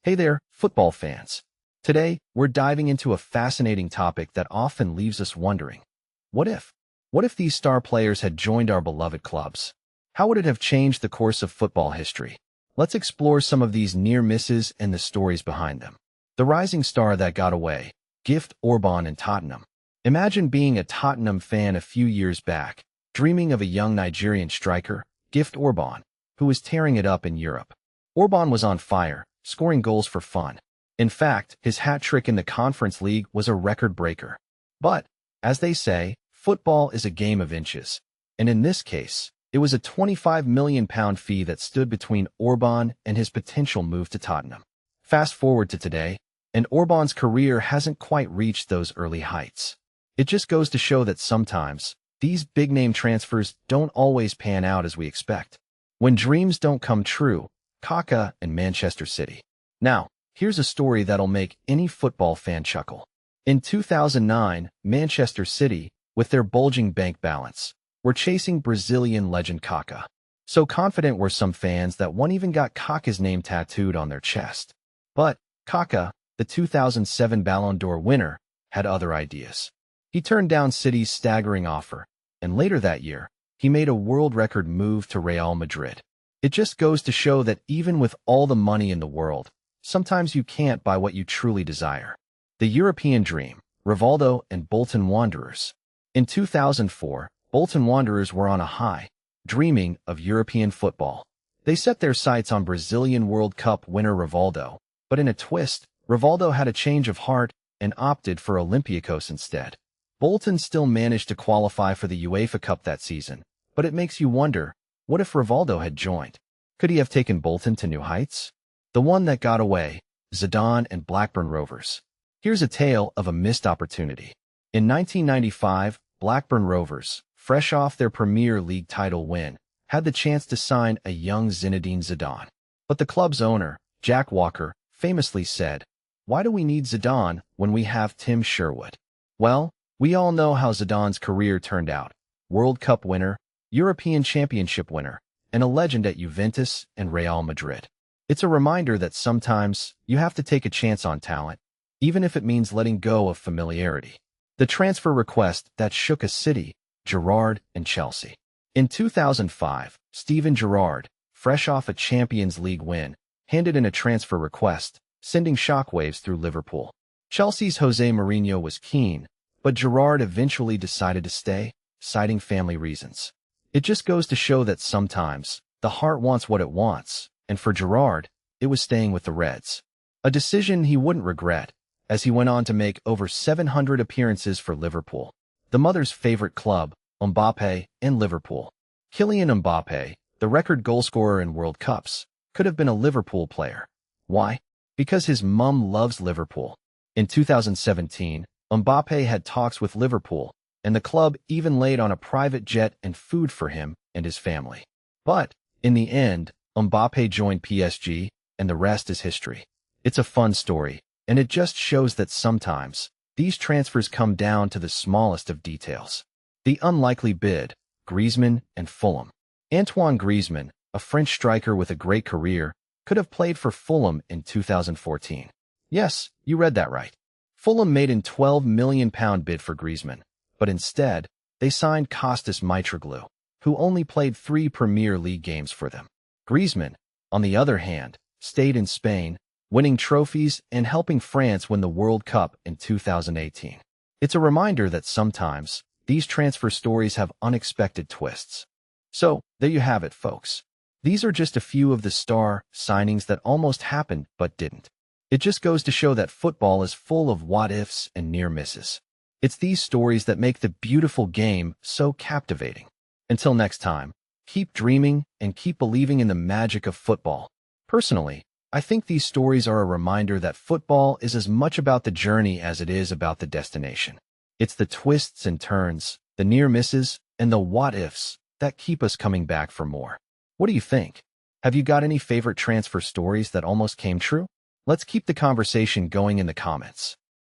Hey there, football fans. Today, we're diving into a fascinating topic that often leaves us wondering. What if? What if these star players had joined our beloved clubs? How would it have changed the course of football history? Let's explore some of these near misses and the stories behind them. The rising star that got away, Gift Orban in Tottenham. Imagine being a Tottenham fan a few years back, dreaming of a young Nigerian striker, Gift Orban, who was tearing it up in Europe. Orban was on fire, scoring goals for fun. In fact, his hat trick in the Conference League was a record breaker. But, as they say, football is a game of inches. And in this case, it was a £25 million fee that stood between Orban and his potential move to Tottenham. Fast forward to today, and Orban's career hasn't quite reached those early heights. It just goes to show that sometimes, these big-name transfers don't always pan out as we expect. When dreams don't come true, Kaka and Manchester City. Now, here's a story that'll make any football fan chuckle. In 2009, Manchester City, with their bulging bank balance, were chasing Brazilian legend Kaka. So confident were some fans that one even got Kaka's name tattooed on their chest. But Kaka, the 2007 Ballon d'Or winner, had other ideas. He turned down City's staggering offer, and later that year, he made a world record move to Real Madrid. It just goes to show that even with all the money in the world, sometimes you can't buy what you truly desire. The European dream, Rivaldo and Bolton Wanderers. In 2004, Bolton Wanderers were on a high, dreaming of European football. They set their sights on Brazilian World Cup winner Rivaldo, but in a twist, Rivaldo had a change of heart and opted for Olympiacos instead. Bolton still managed to qualify for the UEFA Cup that season, but it makes you wonder, what if Rivaldo had joined? Could he have taken Bolton to new heights? The one that got away, Zidane and Blackburn Rovers. Here's a tale of a missed opportunity. In 1995, Blackburn Rovers, fresh off their Premier League title win, had the chance to sign a young Zinedine Zidane. But the club's owner, Jack Walker, famously said, "Why do we need Zidane when we have Tim Sherwood?" Well, we all know how Zidane's career turned out. World Cup winner, European Championship winner, and a legend at Juventus and Real Madrid. It's a reminder that sometimes you have to take a chance on talent, even if it means letting go of familiarity. The transfer request that shook a city, Gerrard and Chelsea. In 2005, Steven Gerrard, fresh off a Champions League win, handed in a transfer request, sending shockwaves through Liverpool. Chelsea's Jose Mourinho was keen, but Gerrard eventually decided to stay, citing family reasons. It just goes to show that sometimes, the heart wants what it wants, and for Gerrard, it was staying with the Reds. A decision he wouldn't regret, as he went on to make over 700 appearances for Liverpool, the mother's favorite club, Mbappe, and Liverpool. Kylian Mbappe, the record goalscorer in World Cups, could have been a Liverpool player. Why? Because his mum loves Liverpool. In 2017, Mbappe had talks with Liverpool, and the club even laid on a private jet and food for him and his family. But, in the end, Mbappe joined PSG, and the rest is history. It's a fun story, and it just shows that sometimes, these transfers come down to the smallest of details. The unlikely bid, Griezmann and Fulham. Antoine Griezmann, a French striker with a great career, could have played for Fulham in 2014. Yes, you read that right. Fulham made an £12 million bid for Griezmann, but instead, they signed Kostas Mitroglou, who only played 3 Premier League games for them. Griezmann, on the other hand, stayed in Spain, winning trophies and helping France win the World Cup in 2018. It's a reminder that sometimes, these transfer stories have unexpected twists. So, there you have it, folks. These are just a few of the star signings that almost happened but didn't. It just goes to show that football is full of what-ifs and near misses. It's these stories that make the beautiful game so captivating. Until next time, keep dreaming and keep believing in the magic of football. Personally, I think these stories are a reminder that football is as much about the journey as it is about the destination. It's the twists and turns, the near misses, and the what-ifs that keep us coming back for more. What do you think? Have you got any favorite transfer stories that almost came true? Let's keep the conversation going in the comments.